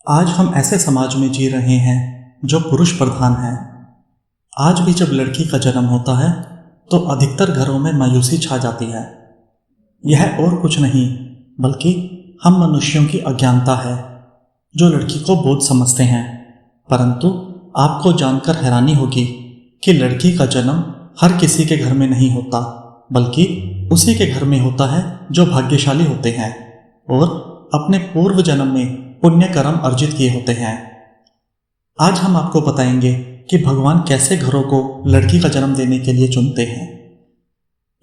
आज हम ऐसे समाज में जी रहे हैं जो पुरुष प्रधान है। आज भी जब लड़की का जन्म होता है तो अधिकतर घरों में मायूसी छा जाती है। यह और कुछ नहीं बल्कि हम मनुष्यों की अज्ञानता है जो लड़की को बोझ समझते हैं। परंतु आपको जानकर हैरानी होगी कि लड़की का जन्म हर किसी के घर में नहीं होता, बल्कि उसी के घर में होता है जो भाग्यशाली होते हैं और अपने पूर्व जन्म में पुण्य कर्म अर्जित किए होते हैं। आज हम आपको बताएंगे कि भगवान कैसे घरों को लड़की का जन्म देने के लिए चुनते हैं।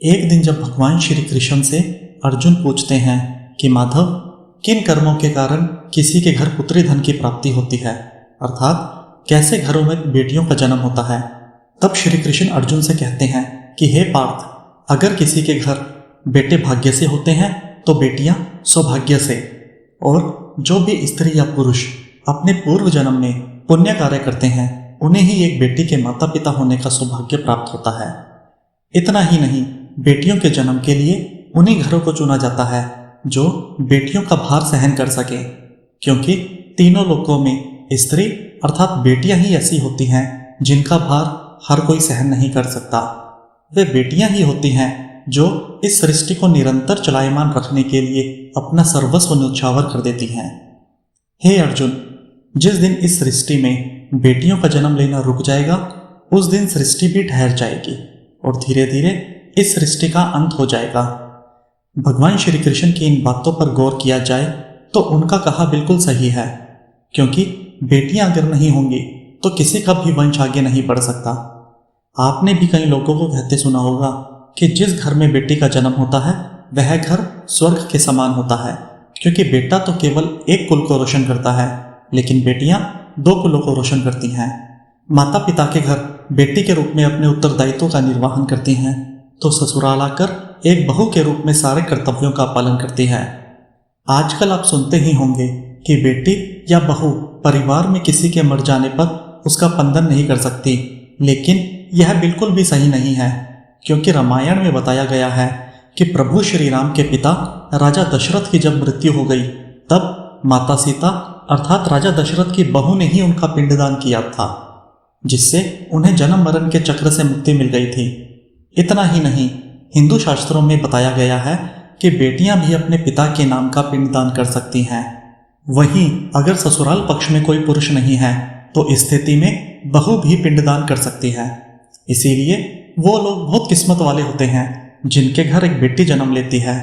एक दिन जब भगवान श्री कृष्ण से अर्जुन पूछते हैं कि माधव, किन कर्मों के कारण किसी के घर पुत्री धन की प्राप्ति होती है, अर्थात कैसे घरों में बेटियों का जन्म होता है, तब श्री कृष्ण अर्जुन से कहते हैं कि हे पार्थ, अगर किसी के घर बेटे भाग्य से होते हैं तो बेटियां सौभाग्य से, और जो भी स्त्री या पुरुष अपने पूर्व जन्म में पुण्य कार्य करते हैं उन्हें ही एक बेटी के माता पिता होने का सौभाग्य प्राप्त होता है। इतना ही नहीं, बेटियों के जन्म के लिए उन्हीं घरों को चुना जाता है जो बेटियों का भार सहन कर सके, क्योंकि तीनों लोकों में स्त्री अर्थात बेटियां ही ऐसी होती हैं जिनका भार हर कोई सहन नहीं कर सकता। वे बेटियां ही होती हैं जो इस सृष्टि को निरंतर चलायमान रखने के लिए अपना सर्वस्व न्यौछावर कर देती हैं। हे अर्जुन, जिस दिन इस सृष्टि में बेटियों का जन्म लेना रुक जाएगा उस दिन सृष्टि भी ठहर जाएगी और धीरे धीरे इस सृष्टि का अंत हो जाएगा। भगवान श्री कृष्ण की इन बातों पर गौर किया जाए तो उनका कहा बिल्कुल सही है, क्योंकि बेटियां अगर नहीं होंगी तो किसी का भी वंश आगे नहीं बढ़ सकता। आपने भी कई लोगों को कहते सुना होगा कि जिस घर में बेटी का जन्म होता है वह घर स्वर्ग के समान होता है, क्योंकि बेटा तो केवल एक कुल को रोशन करता है लेकिन बेटियां 2 कुलों को रोशन करती हैं। माता पिता के घर बेटी के रूप में अपने उत्तरदायित्वों का निर्वहन करती हैं तो ससुराल आकर एक बहू के रूप में सारे कर्तव्यों का पालन करती है। आजकल आप सुनते ही होंगे कि बेटी या बहू परिवार में किसी के मर जाने पर उसका पंदन नहीं कर सकती, लेकिन यह बिल्कुल भी सही नहीं है, क्योंकि रामायण में बताया गया है कि प्रभु श्री राम के पिता राजा दशरथ की जब मृत्यु हो गई तब माता सीता अर्थात राजा दशरथ की बहू ने ही उनका पिंडदान किया था, जिससे उन्हें जन्म मरण के चक्र से मुक्ति मिल गई थी। इतना ही नहीं, हिंदू शास्त्रों में बताया गया है कि बेटियां भी अपने पिता के नाम का पिंडदान कर सकती हैं। वहीं अगर ससुराल पक्ष में कोई पुरुष नहीं है तो इस स्थिति में बहू भी पिंडदान कर सकती है। इसीलिए वो लोग बहुत किस्मत वाले होते हैं जिनके घर एक बेटी जन्म लेती है।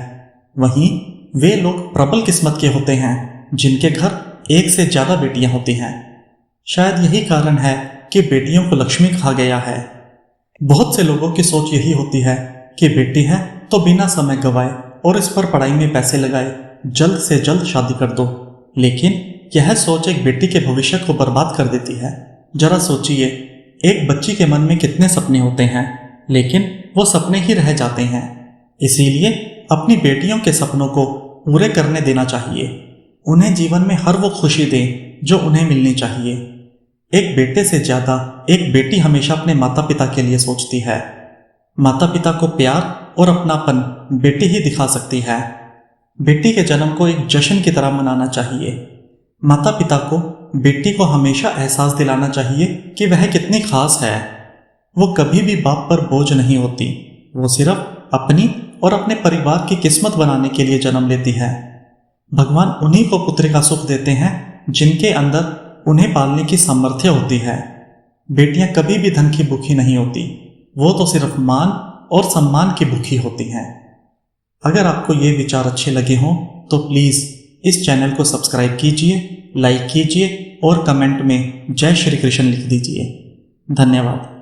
वहीं वे लोग प्रबल किस्मत के होते हैं जिनके घर एक से ज्यादा बेटियां होती हैं। शायद यही कारण है कि बेटियों को लक्ष्मी कहा गया है। बहुत से लोगों की सोच यही होती है कि बेटी है तो बिना समय गवाए और इस पर पढ़ाई में पैसे लगाए जल्द से जल्द शादी कर दो, लेकिन यह सोच एक बेटी के भविष्य को बर्बाद कर देती है। जरा सोचिए, एक बच्ची के मन में कितने सपने होते हैं लेकिन वो सपने ही रह जाते हैं। इसीलिए अपनी बेटियों के सपनों को पूरे करने देना चाहिए। उन्हें जीवन में हर वो खुशी दें जो उन्हें मिलनी चाहिए। एक बेटे से ज्यादा एक बेटी हमेशा अपने माता पिता के लिए सोचती है। माता पिता को प्यार और अपनापन बेटी ही दिखा सकती है। बेटी के जन्म को एक जश्न की तरह मनाना चाहिए। माता पिता को बेटी को हमेशा एहसास दिलाना चाहिए कि वह कितनी खास है। वो कभी भी बाप पर बोझ नहीं होती, वो सिर्फ अपनी और अपने परिवार की किस्मत बनाने के लिए जन्म लेती है। भगवान उन्हीं को पुत्र का सुख देते हैं जिनके अंदर उन्हें पालने की सामर्थ्य होती है। बेटियां कभी भी धन की भूखी नहीं होती, वो तो सिर्फ मान और सम्मान की भूखी होती हैं। अगर आपको ये विचार अच्छे लगे हों तो प्लीज़ इस चैनल को सब्सक्राइब कीजिए, लाइक कीजिए और कमेंट में जय श्री कृष्ण लिख दीजिए। धन्यवाद।